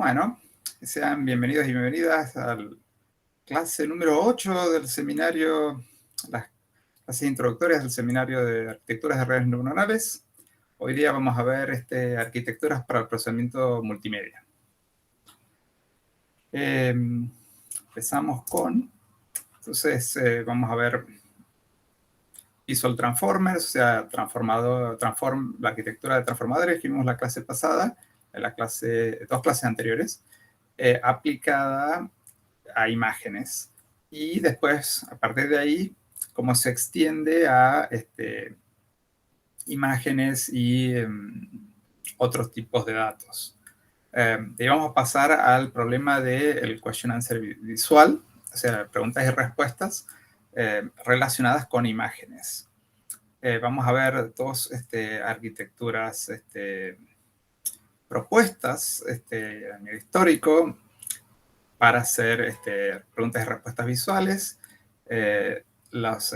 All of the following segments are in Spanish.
Bueno, sean bienvenidos y bienvenidas a la clase número 8 del seminario, las clases introductorias del seminario de arquitecturas de redes neuronales. Hoy día vamos a ver arquitecturas para el procesamiento multimedia. Empezamos con, entonces vamos a ver Visual Transformers, o sea, la arquitectura de transformadores que vimos la clase pasada, en la dos clases anteriores, aplicada a imágenes. Y después, a partir de ahí, cómo se extiende a imágenes y otros tipos de datos. Y vamos a pasar al problema del question answer visual, o sea, preguntas y respuestas relacionadas con imágenes. Vamos a ver dos arquitecturas propuestas a nivel histórico para hacer preguntas y respuestas visuales, las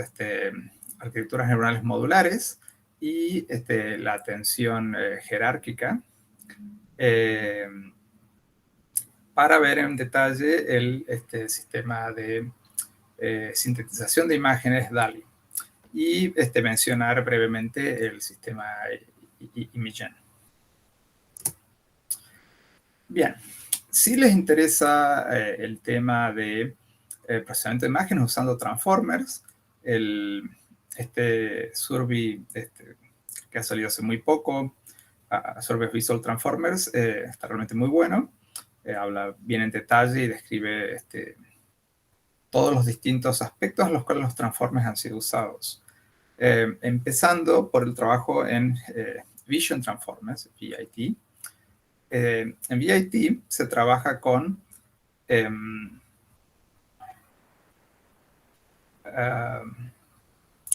arquitecturas neuronales modulares y la atención jerárquica, para ver en detalle el sistema de sintetización de imágenes DALL-E y mencionar brevemente el sistema Imagen. Bien, si les interesa el tema de procesamiento de imágenes usando transformers, Survey que ha salido hace muy poco, Survey Visual Transformers, está realmente muy bueno. Habla bien en detalle y describe todos los distintos aspectos en los cuales los transformers han sido usados. Empezando por el trabajo en Vision Transformers, VIT. En VIT se trabaja con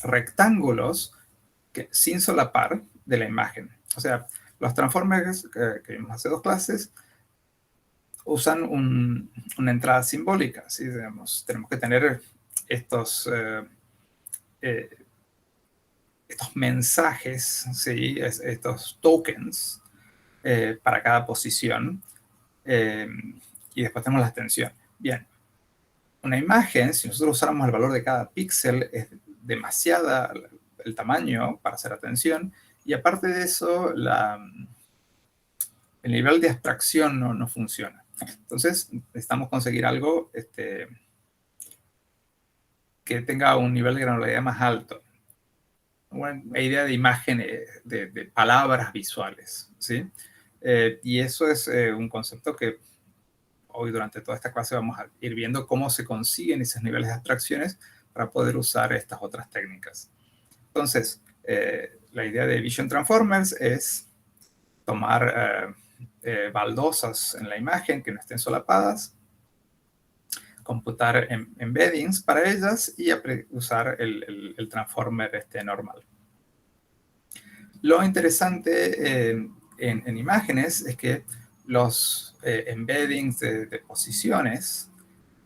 rectángulos sin solapar de la imagen. O sea, los transformers que vimos hace dos clases usan una entrada simbólica. ¿Sí? Tenemos que tener estos mensajes, ¿sí? Estos tokens para cada posición. Y después tenemos la extensión. Bien, una imagen, si nosotros usáramos el valor de cada píxel, es demasiada el tamaño para hacer atención, y aparte de eso, el nivel de abstracción no funciona. Entonces, necesitamos conseguir algo que tenga un nivel de granularidad más alto. Una idea de imagen, de palabras visuales, ¿sí? Y eso es un concepto que hoy durante toda esta clase vamos a ir viendo cómo se consiguen esos niveles de abstracciones para poder usar estas otras técnicas. Entonces, la idea de Vision Transformers es tomar baldosas en la imagen que no estén solapadas, computar embeddings para ellas y usar el transformer normal. Lo interesante en imágenes es que los embeddings de posiciones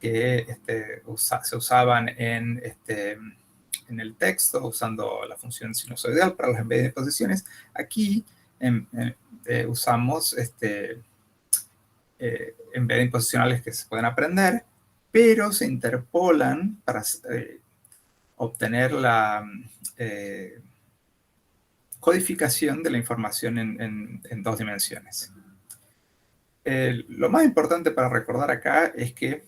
que se usaban en el texto usando la función sinusoidal para los embeddings de posiciones, aquí usamos embeddings posicionales que se pueden aprender, pero se interpolan para obtener la codificación de la información en dos dimensiones. Lo más importante para recordar acá es que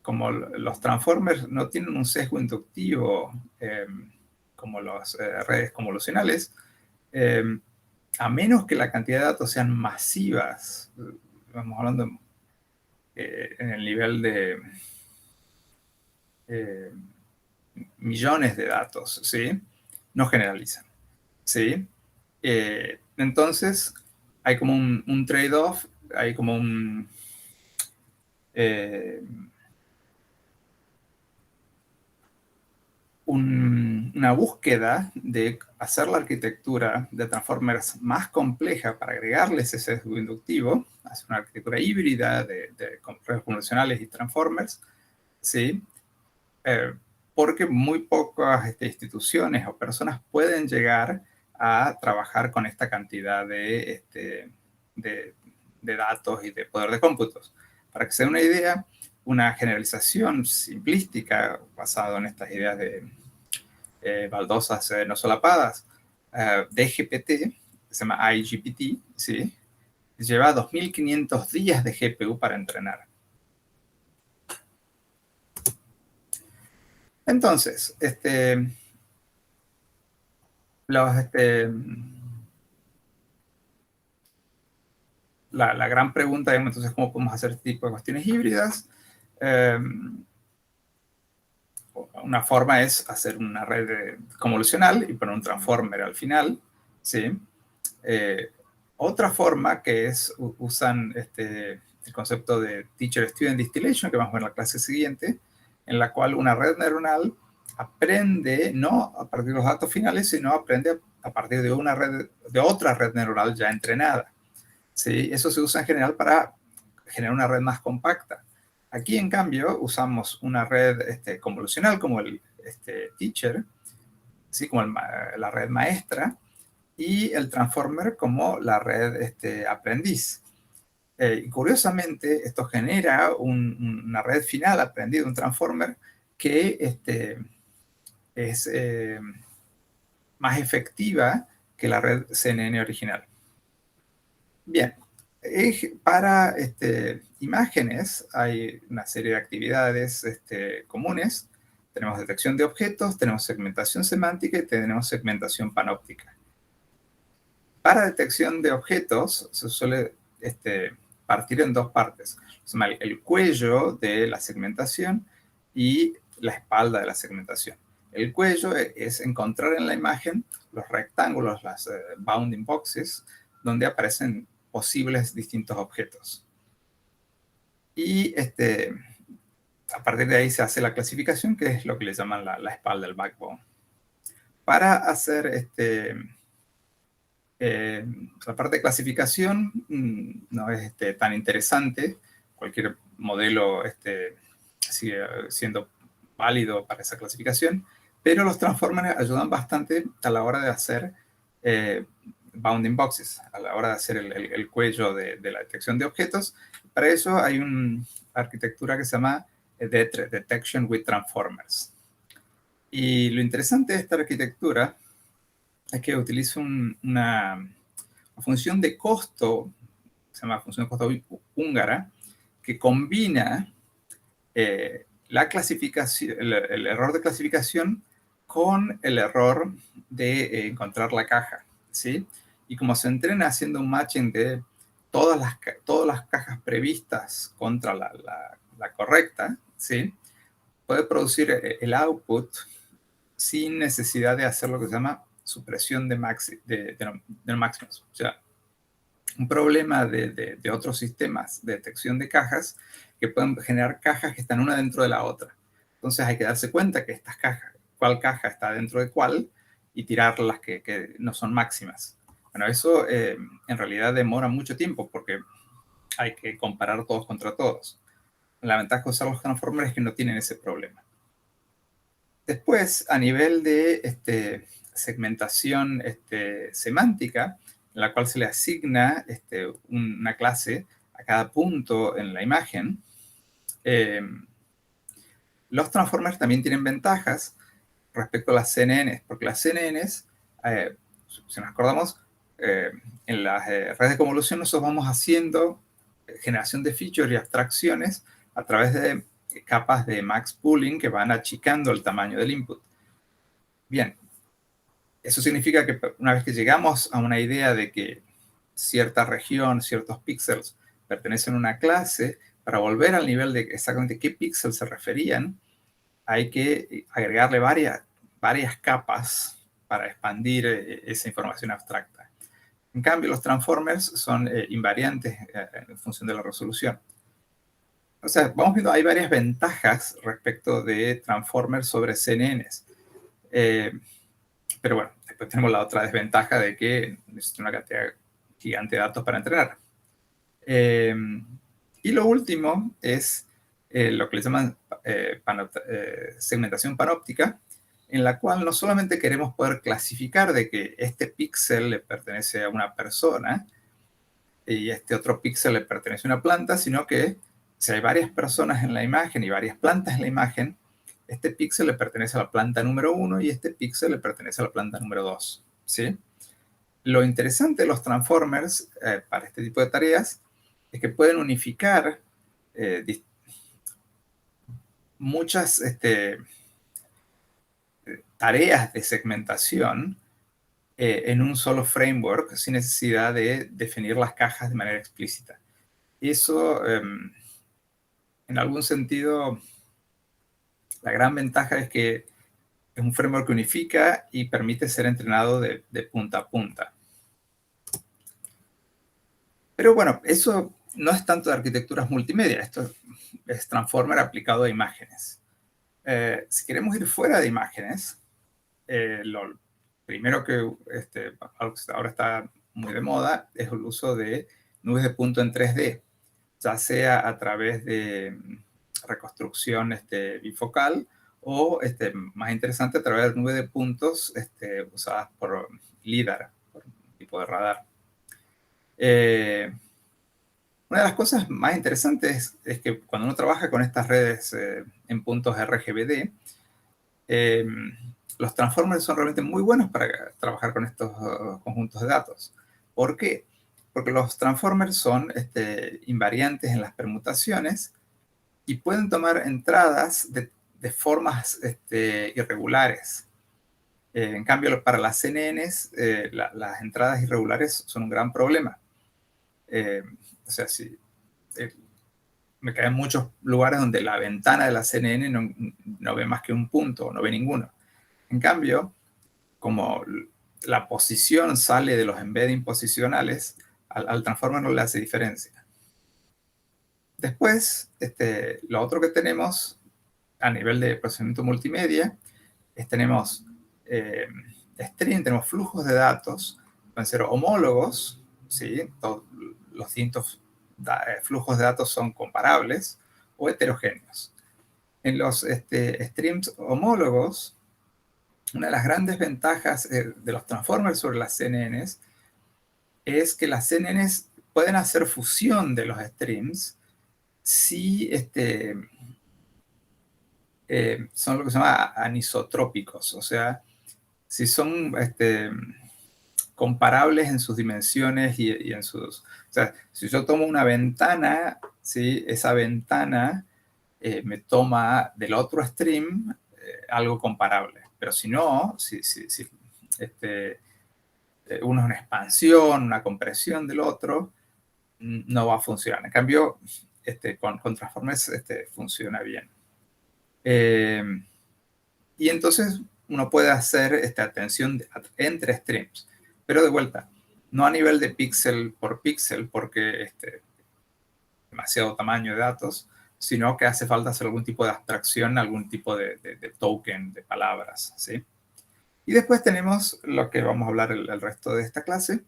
como los transformers no tienen un sesgo inductivo como las redes convolucionales, a menos que la cantidad de datos sean masivas, estamos hablando en el nivel de millones de datos, ¿sí? No generalizan, ¿sí? Entonces, hay como un trade-off, hay como una búsqueda de hacer la arquitectura de transformers más compleja para agregarles ese sesgo inductivo, hacer una arquitectura híbrida de redes convencionales y transformers, ¿sí? Porque muy pocas instituciones o personas pueden llegar a trabajar con esta cantidad de de datos y de poder de cómputos. Para que se den una idea, una generalización simplística basada en estas ideas de baldosas no solapadas de GPT, que se llama iGPT, ¿sí? Lleva 2.500 días de GPU para entrenar. Entonces, la gran pregunta, digamos, entonces, ¿cómo podemos hacer este tipo de cuestiones híbridas? Una forma es hacer una red convolucional y poner un transformer al final, ¿sí? Otra forma que es, usan el concepto de Teacher-Student Distillation, que vamos a ver en la clase siguiente, en la cual una red neuronal aprende no a partir de los datos finales, sino aprende a partir de otra red neuronal ya entrenada. ¿Sí? Eso se usa en general para generar una red más compacta. Aquí, en cambio, usamos una red convolucional como el teacher, ¿sí? Como la red maestra, y el transformer como la red aprendiz. Y curiosamente, esto genera una red final aprendida, un transformer, que es más efectiva que la red CNN original. Bien, para imágenes hay una serie de actividades comunes. Tenemos detección de objetos, tenemos segmentación semántica y tenemos segmentación panóptica. Para detección de objetos se suele partir en dos partes. El cuello de la segmentación y la espalda de la segmentación. El cuello es encontrar en la imagen los rectángulos, las bounding boxes, donde aparecen posibles distintos objetos. Y a partir de ahí se hace la clasificación, que es lo que le llaman la espalda, el backbone. Para hacer la parte de clasificación no es tan interesante. Cualquier modelo sigue siendo válido para esa clasificación, pero los transformers ayudan bastante a la hora de hacer bounding boxes, a la hora de hacer el cuello de la detección de objetos. Para eso hay una arquitectura que se llama Detection with Transformers. Y lo interesante de esta arquitectura es que utiliza una función de costo, se llama función de costo húngara, que combina la clasificación, el error de clasificación con el error de encontrar la caja, ¿sí? Y como se entrena haciendo un matching de todas las cajas previstas contra la correcta, ¿sí? Puede producir el output sin necesidad de hacer lo que se llama supresión de máximos. O sea, un problema de otros sistemas de detección de cajas que pueden generar cajas que están una dentro de la otra. Entonces hay que darse cuenta que estas cajas, cuál caja está dentro de cuál, y tirar las que no son máximas. Bueno, eso en realidad demora mucho tiempo porque hay que comparar todos contra todos. La ventaja de usar los transformers es que no tienen ese problema. Después, a nivel de segmentación semántica, en la cual se le asigna una clase a cada punto en la imagen, los transformers también tienen ventajas respecto a las CNNs, porque las CNNs, si nos acordamos, en las redes de convolución nosotros vamos haciendo generación de features y abstracciones a través de capas de max pooling que van achicando el tamaño del input. Bien, eso significa que una vez que llegamos a una idea de que cierta región, ciertos píxeles pertenecen a una clase, para volver al nivel de exactamente qué píxeles se referían, hay que agregarle varias capas para expandir esa información abstracta. En cambio, los transformers son invariantes en función de la resolución. O sea, vamos viendo, hay varias ventajas respecto de transformers sobre CNNs. Pero bueno, después tenemos la otra desventaja de que necesita una cantidad gigante de datos para entrenar. Y lo último es lo que le llaman segmentación panóptica, en la cual no solamente queremos poder clasificar de que este píxel le pertenece a una persona, y este otro píxel le pertenece a una planta, sino que si hay varias personas en la imagen y varias plantas en la imagen, este píxel le pertenece a la planta número 1 y este píxel le pertenece a la planta número 2, ¿sí? Lo interesante de los transformers para este tipo de tareas es que pueden unificar muchas tareas de segmentación en un solo framework sin necesidad de definir las cajas de manera explícita. Y eso, en algún sentido, la gran ventaja es que es un framework que unifica y permite ser entrenado de punta a punta. Pero bueno, eso no es tanto de arquitecturas multimedia, esto es Transformer aplicado a imágenes. Si queremos ir fuera de imágenes, lo primero que ahora está muy de moda es el uso de nubes de punto en 3D, ya sea a través de reconstrucción bifocal o, más interesante, a través de nubes de puntos usadas por LIDAR, por un tipo de radar. Una de las cosas más interesantes es que cuando uno trabaja con estas redes en puntos RGBD, los transformers son realmente muy buenos para trabajar con estos conjuntos de datos. ¿Por qué? Porque los transformers son invariantes en las permutaciones y pueden tomar entradas de formas irregulares. En cambio, para las CNNs, las entradas irregulares son un gran problema. O sea, si me quedan muchos lugares donde la ventana de la CNN no ve más que un punto, no ve ninguno. En cambio, como la posición sale de los embedding posicionales, al transformer no le hace diferencia. Después, lo otro que tenemos a nivel de procesamiento multimedia es tenemos stream, tenemos flujos de datos, pueden ser homólogos, ¿sí? Todos los distintos flujos de datos son comparables o heterogéneos. En los streams homólogos, una de las grandes ventajas de los transformers sobre las CNNs es que las CNNs pueden hacer fusión de los streams si son lo que se llama anisotrópicos, o sea, si son comparables en sus dimensiones y en sus... O sea, si yo tomo una ventana, ¿sí? Esa ventana me toma del otro stream algo comparable. Pero si no, si uno es una expansión, una compresión del otro, no va a funcionar. En cambio, con Transformers funciona bien. Y entonces uno puede hacer atención entre streams. Pero de vuelta, no a nivel de píxel por píxel, porque demasiado tamaño de datos, sino que hace falta hacer algún tipo de abstracción, algún tipo de token, de palabras, ¿sí? Y después tenemos lo que vamos a hablar el resto de esta clase,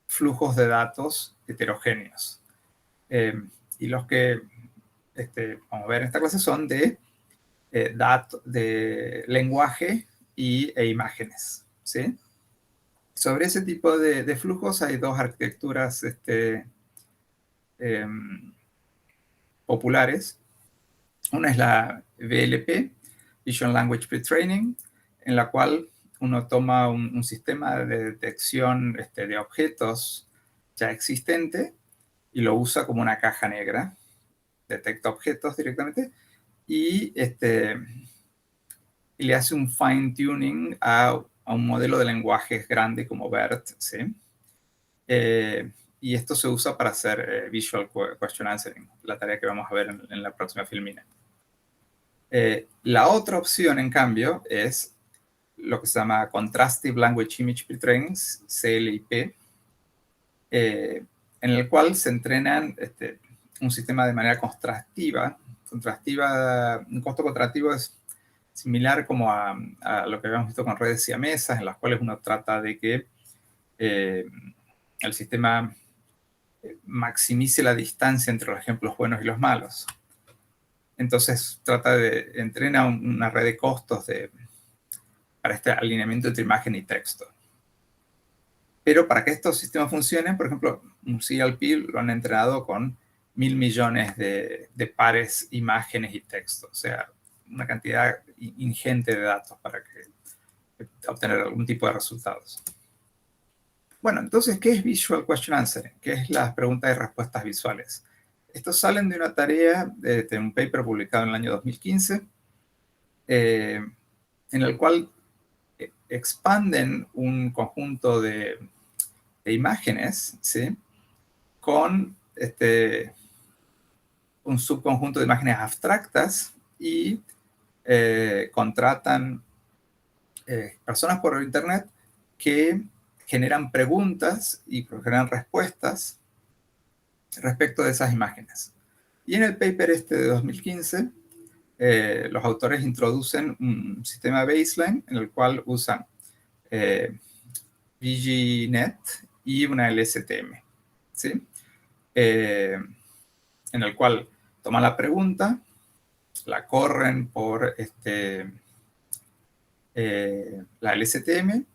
flujos de datos heterogéneos. Y los que vamos a ver en esta clase son de lenguaje e imágenes, ¿sí? Sobre ese tipo de flujos hay dos arquitecturas populares. Una es la VLP, Visual Language Pre-Training, en la cual uno toma un sistema de detección de objetos ya existente y lo usa como una caja negra, detecta objetos directamente y le hace un fine tuning a un modelo de lenguaje grande como BERT, ¿sí? Y esto se usa para hacer Visual Question Answering, la tarea que vamos a ver en la próxima filmina. La otra opción, en cambio, es lo que se llama Contrastive Language Image Pre-Training, CLIP, en el cual se entrenan un sistema de manera contrastiva. Un costo contrastivo es similar como a lo que habíamos visto con redes siamesas, en las cuales uno trata de que el sistema maximice la distancia entre los ejemplos buenos y los malos. Entonces entrena una red de costos para este alineamiento entre imagen y texto. Pero para que estos sistemas funcionen, por ejemplo, un CLP lo han entrenado con 1.000 millones de pares, imágenes y textos. O sea, una cantidad ingente de datos para obtener algún tipo de resultados. Bueno, entonces, ¿qué es Visual Question Answering? ¿Qué es las preguntas y respuestas visuales? Estos salen de una tarea de un paper publicado en el año 2015, en el cual expanden un conjunto de imágenes, ¿sí? Con un subconjunto de imágenes abstractas y contratan personas por internet que generan preguntas y generan respuestas respecto de esas imágenes. Y en el paper de 2015, los autores introducen un sistema baseline en el cual usan VGNet y una LSTM, ¿sí? En el cual toman la pregunta, la corren por la LSTM,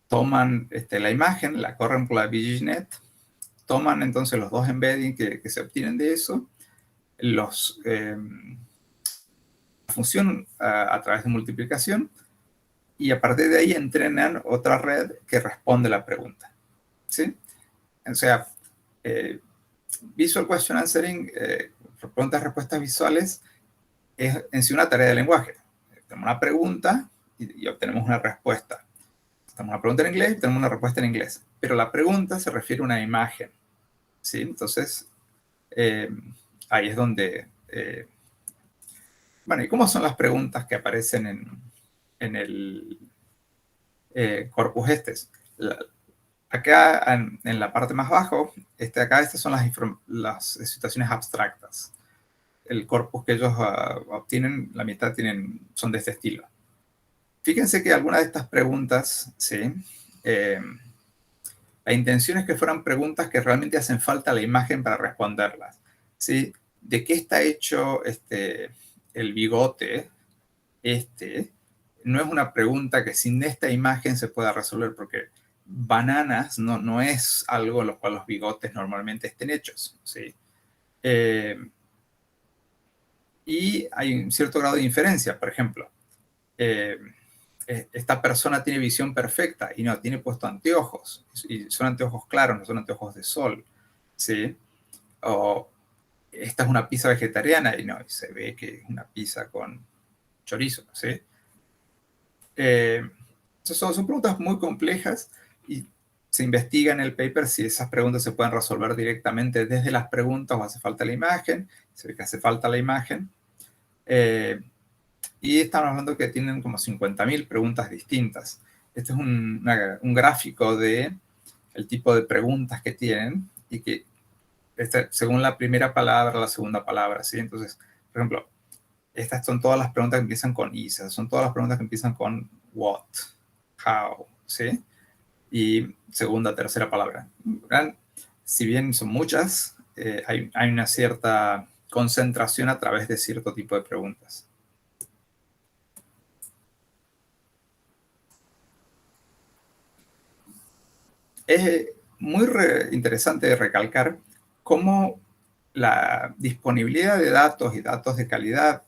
toman la imagen, la corren por la VGNet, toman entonces los dos embeddings que se obtienen de eso, los función a través de multiplicación, y a partir de ahí entrenan otra red que responde la pregunta, ¿sí? O sea, Visual Question Answering, preguntas y respuestas visuales, es en sí una tarea de lenguaje. Tenemos una pregunta y obtenemos una respuesta. Tenemos una pregunta en inglés y tenemos una respuesta en inglés. Pero la pregunta se refiere a una imagen, ¿sí? Entonces, ahí es donde... bueno, ¿y cómo son las preguntas que aparecen en el corpus acá en la parte más abajo, estas son las situaciones abstractas. El corpus que ellos obtienen, la mitad son de este estilo. Fíjense que algunas de estas preguntas, ¿sí? La intención es que fueran preguntas que realmente hacen falta a la imagen para responderlas, ¿sí? ¿De qué está hecho el bigote? No es una pregunta que sin esta imagen se pueda resolver, porque bananas no es algo en lo cual los bigotes normalmente estén hechos, ¿sí? Y hay un cierto grado de inferencia, por ejemplo. Esta persona tiene visión perfecta y no, tiene puesto anteojos, y son anteojos claros, no son anteojos de sol, ¿sí? O esta es una pizza vegetariana y no, se ve que es una pizza con chorizo, ¿sí? Son preguntas muy complejas y se investiga en el paper si esas preguntas se pueden resolver directamente desde las preguntas o hace falta la imagen. Se ve que hace falta la imagen. Y estamos hablando que tienen como 50.000 preguntas distintas. Este es un gráfico de el tipo de preguntas que tienen y que según la primera palabra, la segunda palabra, ¿sí? Entonces, por ejemplo, estas son todas las preguntas que empiezan con is, son todas las preguntas que empiezan con what, how, ¿sí? Y segunda, tercera palabra. Si bien son muchas, hay una cierta concentración a través de cierto tipo de preguntas. Es muy interesante recalcar cómo la disponibilidad de datos y datos de calidad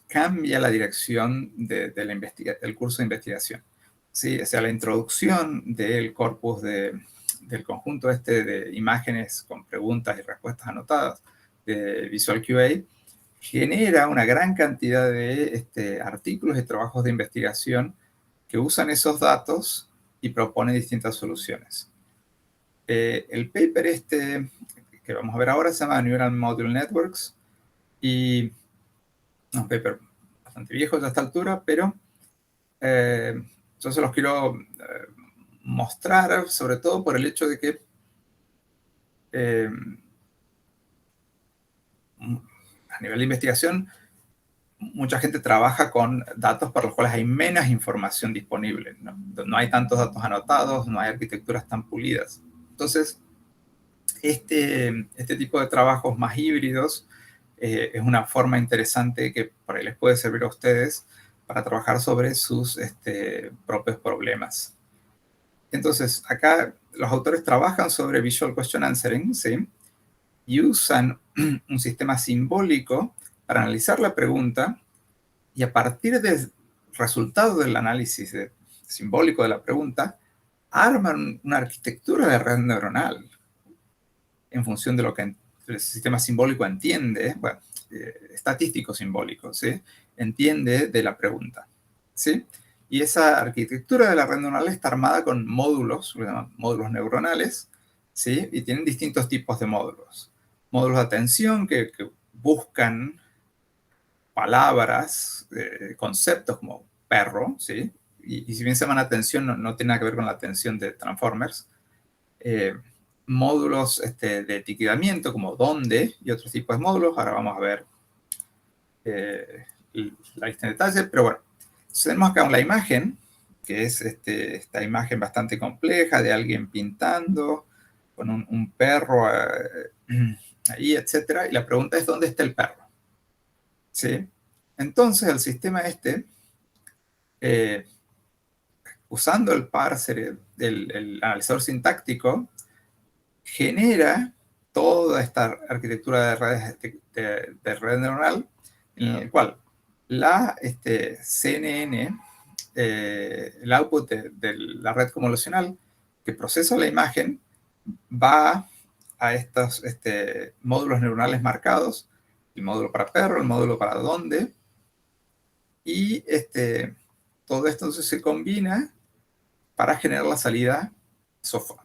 cambia la dirección del curso de investigación. ¿Sí? O sea, la introducción del corpus del conjunto de imágenes con preguntas y respuestas anotadas de Visual QA genera una gran cantidad de artículos y trabajos de investigación que usan esos datos y proponen distintas soluciones. El paper que vamos a ver ahora se llama Neural Module Networks y un paper bastante viejo ya a esta altura, pero yo se los quiero mostrar sobre todo por el hecho de que a nivel de investigación mucha gente trabaja con datos para los cuales hay menos información disponible. No hay tantos datos anotados, no hay arquitecturas tan pulidas. Entonces, este tipo de trabajos más híbridos es una forma interesante que por ahí les puede servir a ustedes para trabajar sobre sus propios problemas. Entonces, acá los autores trabajan sobre Visual Question Answering, ¿sí? Y usan un sistema simbólico para analizar la pregunta, y a partir del resultado del análisis simbólico de la pregunta, arman una arquitectura de red neuronal en función de lo que el sistema simbólico entiende, bueno, estadístico simbólico, ¿sí? Entiende de la pregunta, ¿sí? Y esa arquitectura de la red neuronal está armada con módulos, lo llaman módulos neuronales, ¿sí? Y tienen distintos tipos de módulos. Módulos de atención que buscan palabras, conceptos como perro, ¿sí? Y si bien se llaman atención, no tiene nada que ver con la atención de Transformers. Módulos de etiquetamiento como dónde y otros tipos de módulos. Ahora vamos a ver la lista en detalle, pero bueno, tenemos acá la imagen, que es esta imagen bastante compleja de alguien pintando con un perro ahí, etcétera, y la pregunta es ¿dónde está el perro? ¿Sí? Entonces el sistema eh, usando el parser, el analizador sintáctico, genera toda esta arquitectura de redes de red neuronal, en el cual la CNN, el output de la red convolucional que procesa la imagen, va a estos módulos neuronales marcados, el módulo para perro, el módulo para dónde, y todo esto entonces se combina para generar la salida sofá.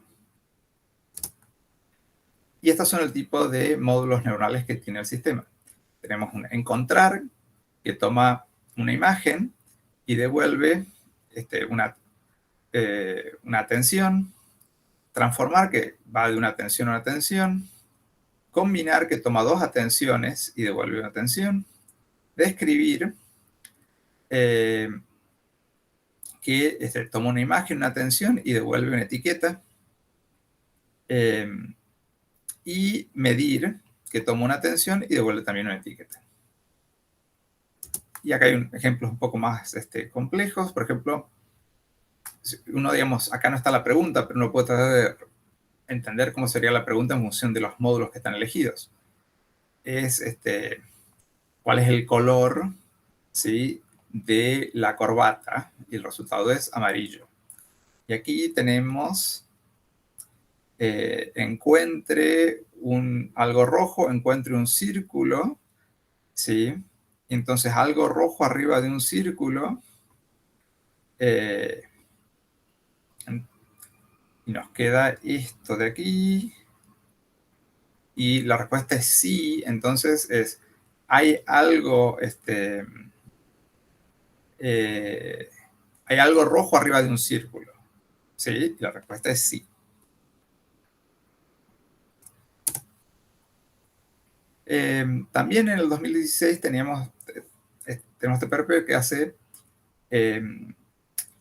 Y estos son el tipo de módulos neuronales que tiene el sistema. Tenemos un encontrar, que toma una imagen y devuelve una atención, transformar, que va de una atención a una atención, combinar, que toma dos atenciones y devuelve una atención, describir, que toma una imagen, una atención y devuelve una etiqueta, y medir, que toma una atención y devuelve también una etiqueta. Y acá hay ejemplos un poco más complejos. Por ejemplo, uno, digamos, acá no está la pregunta, pero uno puede tratar de entender cómo sería la pregunta en función de los módulos que están elegidos. Es cuál es el color, ¿sí?, de la corbata, y el resultado es amarillo. Y aquí tenemos encuentre algo rojo, encuentre un círculo, ¿sí? Entonces algo rojo arriba de un círculo, y nos queda esto de aquí, y la respuesta es sí. Entonces hay algo, hay algo rojo arriba de un círculo, ¿sí? Y la respuesta es sí. También en el 2016 tenemos este perfil que hace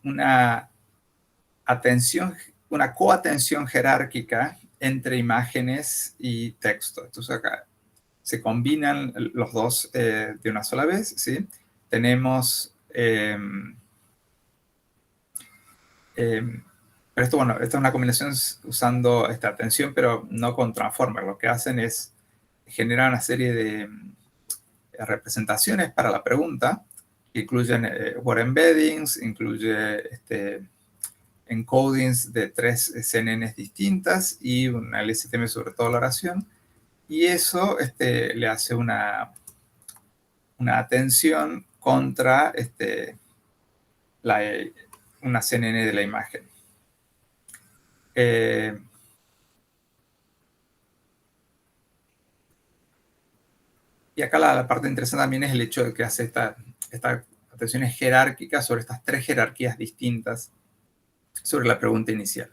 una coatención jerárquica entre imágenes y texto. Entonces acá se combinan los dos de una sola vez, ¿sí? Tenemos, pero esto, bueno, esta es una combinación usando esta atención, pero no con Transformer. Lo que hacen es generar una serie de representaciones para la pregunta, que incluyen word embeddings, incluye encodings de 3 CNNs distintas y un LSTM sobre toda la oración, y eso le hace una atención contra una CNN de la imagen. Y acá la parte interesante también es el hecho de que hace esta atenciones jerárquicas sobre estas 3 jerarquías distintas sobre la pregunta inicial.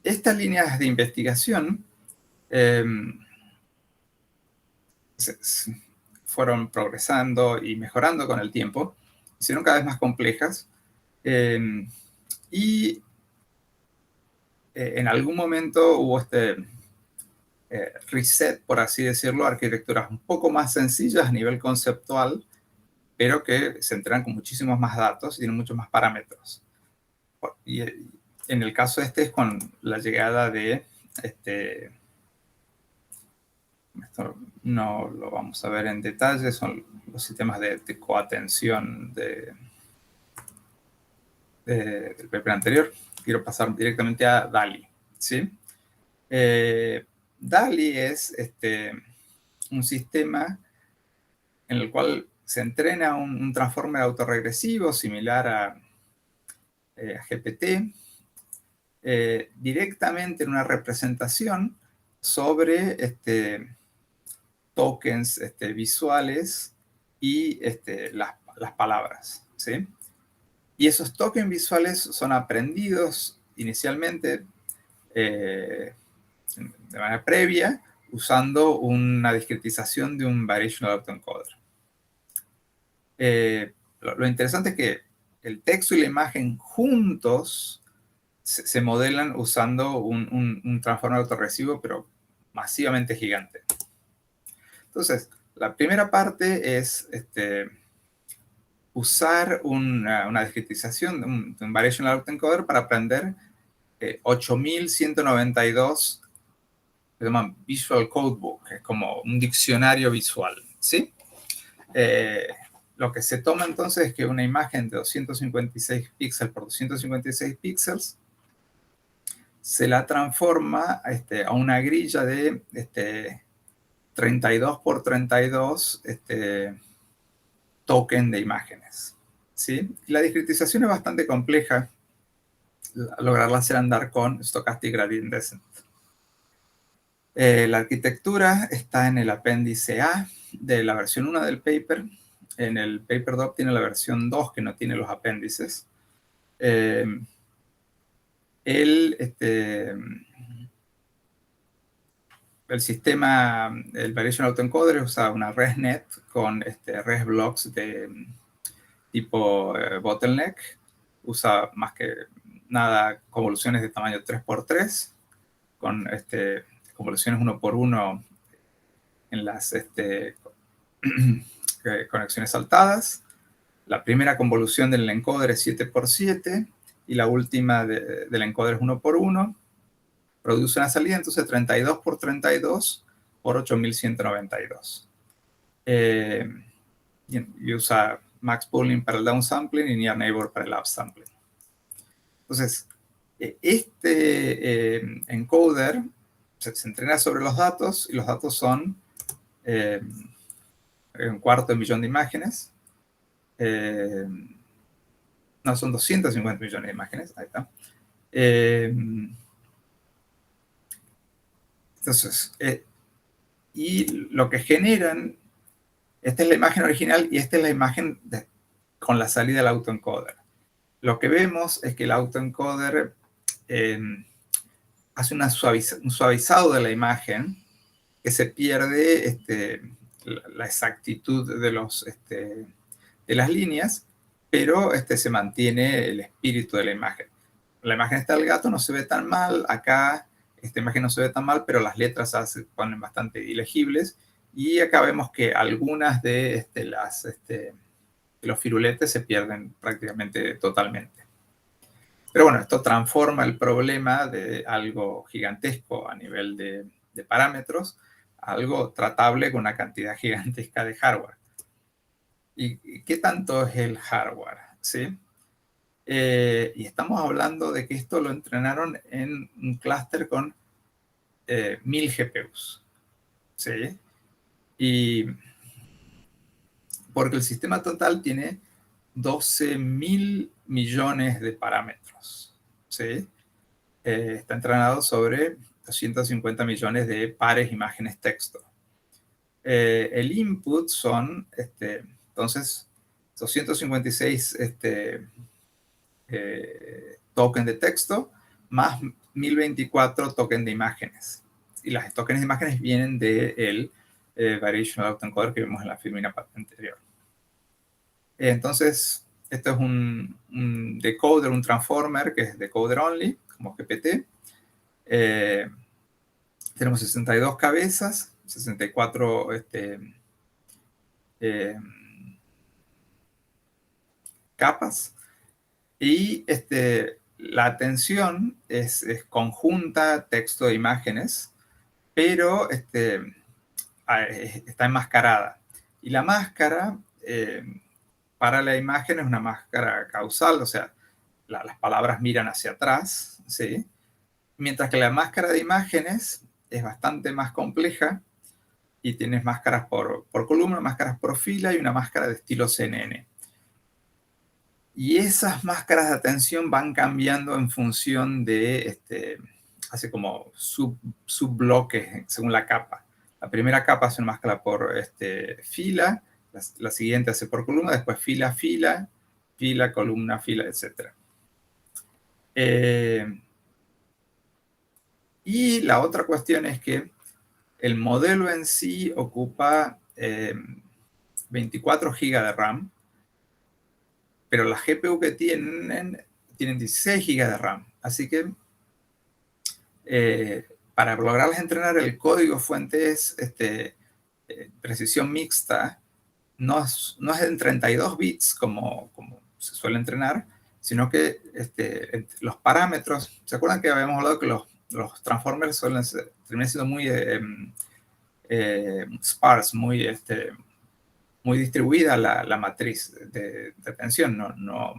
Estas líneas de investigación fueron progresando y mejorando con el tiempo, hicieron cada vez más complejas, y en algún momento hubo reset, por así decirlo, arquitecturas un poco más sencillas a nivel conceptual, pero que se entrenan con muchísimos más datos y tienen muchos más parámetros. Y en el caso este es con la llegada de esto no lo vamos a ver en detalle, son los sistemas de coatención del paper anterior. Quiero pasar directamente a DALI, ¿sí? DALI es un sistema en el cual se entrena un transformer autorregresivo similar a GPT, directamente en una representación sobre tokens visuales y las palabras, ¿sí? Y esos tokens visuales son aprendidos inicialmente de manera previa usando una discretización de un variational autoencoder. Lo interesante es que el texto y la imagen juntos se modelan usando un transformador autorregresivo, pero masivamente gigante. Entonces, la primera parte es usar una discretización de un variational autoencoder para aprender 8192, se llaman Visual Codebook, es como un diccionario visual, ¿sí? Lo que se toma entonces es que una imagen de 256 píxeles por 256 píxeles se la transforma a una grilla de 32 por 32 token de imágenes, ¿sí? La discretización es bastante compleja, lograrla hacer andar con Stochastic Gradient Descent. La arquitectura está en el apéndice A de la versión 1 del paper. En el paper doc tiene la versión 2 que no tiene los apéndices. El sistema, el Variation Autoencoder usa una ResNet con res blocks de tipo bottleneck. Usa más que nada convoluciones de tamaño 3x3 con convoluciones 1x1 en las conexiones saltadas. La primera convolución del encoder es 7x7 y la última del encoder es 1x1. Produce una salida, entonces 32 por 32 por 8192. Y usa max pooling para el downsampling y near neighbor para el upsampling. Entonces, encoder se entrena sobre los datos y los datos son un cuarto de millón de imágenes. No, son 250 millones de imágenes. Ahí está. Entonces, y lo que generan, esta es la imagen original y esta es la imagen con la salida del autoencoder. Lo que vemos es que el autoencoder hace un suavizado de la imagen que se pierde la exactitud de las líneas, pero se mantiene el espíritu de la imagen. La imagen está del gato, no se ve tan mal. Acá esta imagen no se ve tan mal, pero las letras se ponen bastante ilegibles. Y acá vemos que algunas de los firuletes se pierden prácticamente totalmente. Pero bueno, esto transforma el problema de algo gigantesco a nivel de parámetros a algo tratable con una cantidad gigantesca de hardware. ¿Y qué tanto es el hardware? ¿Sí? Y estamos hablando de que esto lo entrenaron en un clúster con 1000 GPUs. ¿Sí? Y porque el sistema total tiene 12.000 millones de parámetros. ¿Sí? Está entrenado sobre 250 millones de pares, imágenes, texto. El input son, entonces, 256 tokens de texto más 1024 tokens de imágenes. Y las tokens de imágenes vienen del Variational Autoencoder que vimos en la filmina anterior. Entonces, esto es un decoder, un transformer que es decoder only, como GPT. Tenemos 62 cabezas, 64 capas. Y la atención es conjunta texto e imágenes, pero está enmascarada. Y la máscara para la imagen es una máscara causal, o sea, las palabras miran hacia atrás, ¿sí? Mientras que la máscara de imágenes es bastante más compleja y tienes máscaras por columna, máscaras por fila y una máscara de estilo CNN. Y esas máscaras de atención van cambiando en función de, hace como subbloques según la capa. La primera capa hace una máscara por fila, la siguiente hace por columna, después fila, fila, fila, columna, fila, etc. Y la otra cuestión es que el modelo en sí ocupa 24 GB de RAM, pero la GPU que tienen 16 GB de RAM. Así que para lograrles entrenar el código fuente es precisión mixta, no es en 32 bits como se suele entrenar, sino que los parámetros, ¿se acuerdan que habíamos hablado que los transformers terminan siendo muy sparse, muy distribuida la matriz de atención, no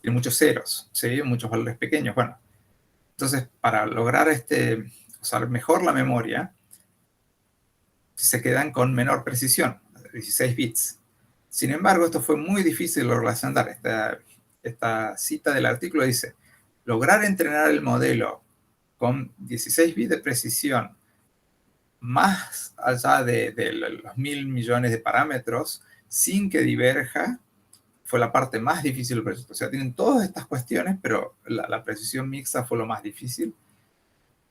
tiene muchos ceros, ¿sí? Muchos valores pequeños. Bueno, entonces para lograr usar mejor la memoria, se quedan con menor precisión, 16 bits. Sin embargo, esto fue muy difícil de relacionar. Esta cita del artículo dice, lograr entrenar el modelo con 16 bits de precisión más allá de los 1.000 millones de parámetros sin que diverja fue la parte más difícil del proyecto. O sea, tienen todas estas cuestiones, pero la precisión mixta fue lo más difícil.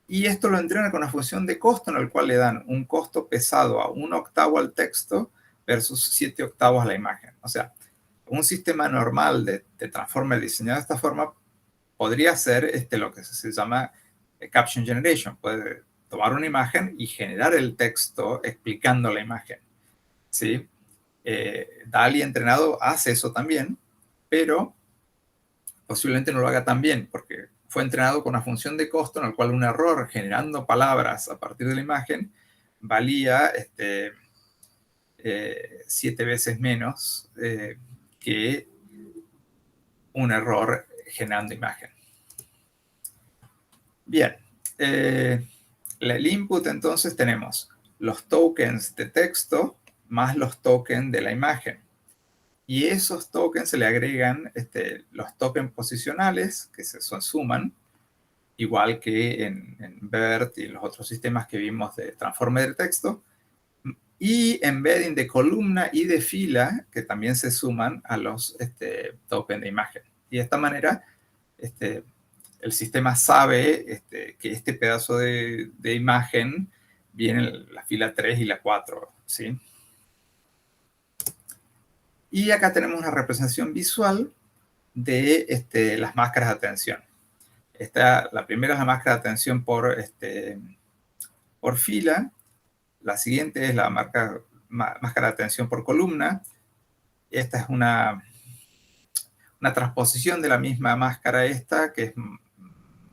Y esto lo entrena con una función de costo en el cual le dan un costo pesado a 1/8 al texto versus 7/8 a la imagen. O sea, un sistema normal de transformer diseñado de esta forma podría ser lo que se llama caption generation. Puede tomar una imagen y generar el texto explicando la imagen. ¿Sí? DALL-E entrenado hace eso también, pero posiblemente no lo haga tan bien, porque fue entrenado con una función de costo en el cual un error generando palabras a partir de la imagen valía 7 veces menos que un error generando imagen. Bien, el input entonces tenemos los tokens de texto más los tokens de la imagen. Y esos tokens se le agregan los tokens posicionales que se suman, igual que en BERT y los otros sistemas que vimos de transforme de texto, y embedding de columna y de fila que también se suman a los tokens de imagen. Y de esta manera el sistema sabe que este pedazo de imagen viene en la fila 3 y la 4, ¿sí? Y acá tenemos una representación visual de las máscaras de atención. La primera es la máscara de atención por fila. La siguiente es la máscara de atención por columna. Esta es una transposición de la misma máscara que es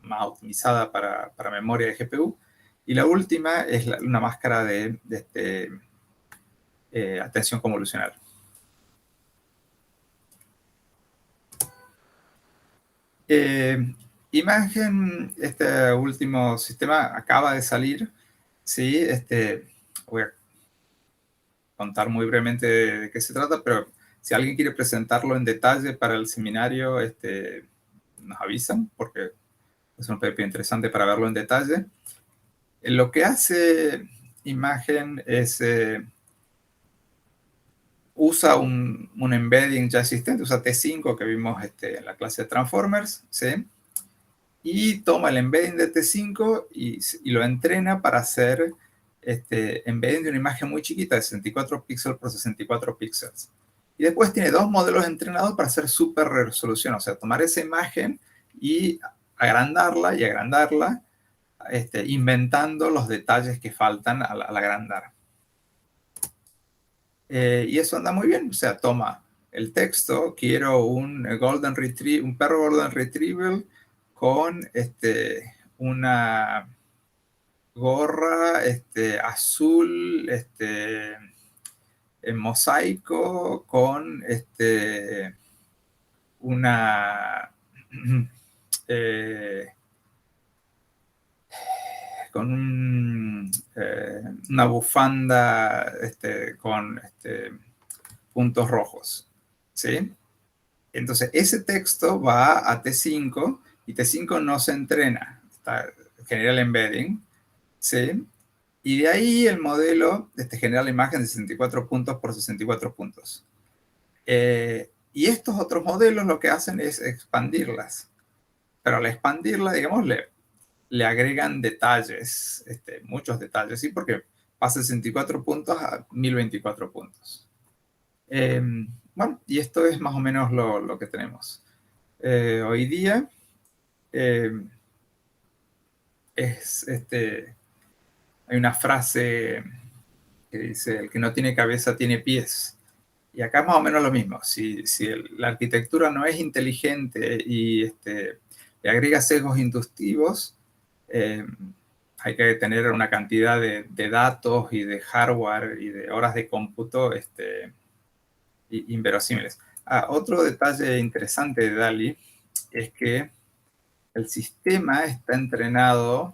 más optimizada para memoria de GPU. Y la última es una máscara de atención convolucional. Imagen, este último sistema acaba de salir, ¿sí? Voy a contar muy brevemente de qué se trata, pero si alguien quiere presentarlo en detalle para el seminario, nos avisan, porque es un paper interesante para verlo en detalle. Lo que hace Imagen es usa un embedding ya existente, usa T5 que vimos en la clase de Transformers, ¿sí? Y toma el embedding de T5 y lo entrena para hacer embedding de una imagen muy chiquita de 64 píxeles por 64 píxeles. Y después tiene dos modelos entrenados para hacer super resolución, o sea, tomar esa imagen y agrandarla y agrandarla, inventando los detalles que faltan al agrandar. Y eso anda muy bien, o sea, toma el texto, quiero un perro Golden Retriever con una gorra azul en mosaico con una eh, con una bufanda con puntos rojos, ¿sí? Entonces, ese texto va a T5 y T5 no se entrena, genera el embedding, ¿sí? Y de ahí el modelo genera la imagen de 64 puntos por 64 puntos. Y estos otros modelos lo que hacen es expandirlas. Pero al expandirla, digamos, le agregan detalles, muchos detalles, ¿sí? Porque pasa de 64 puntos a 1024 puntos. Bueno, y esto es más o menos lo que tenemos. Hoy día hay una frase que dice, el que no tiene cabeza tiene pies. Y acá es más o menos lo mismo. Si la arquitectura no es inteligente y le agrega sesgos inductivos, hay que tener una cantidad de datos y de hardware y de horas de cómputo inverosímiles. Otro detalle interesante de DALL-E es que el sistema está entrenado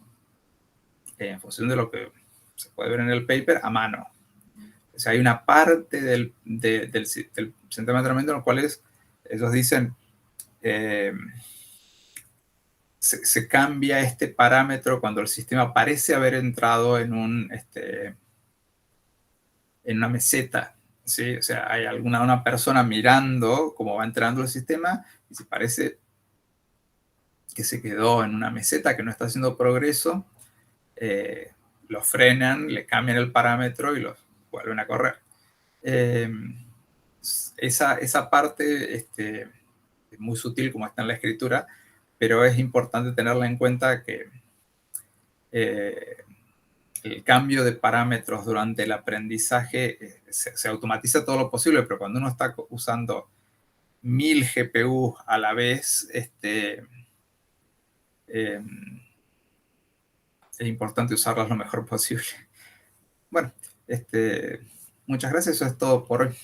en función de lo que se puede ver en el paper a mano. O sea, hay una parte del sistema de entrenamiento en los cuales ellos dicen se cambia este parámetro cuando el sistema parece haber entrado en una meseta, ¿sí? O sea, hay una persona mirando cómo va entrando el sistema y si parece que se quedó en una meseta, que no está haciendo progreso, lo frenan, le cambian el parámetro y los vuelven a correr. Esa parte es muy sutil como está en la escritura, pero es importante tenerla en cuenta que el cambio de parámetros durante el aprendizaje se automatiza todo lo posible, pero cuando uno está usando 1000 GPU a la vez, es importante usarlas lo mejor posible. Bueno, muchas gracias, eso es todo por hoy.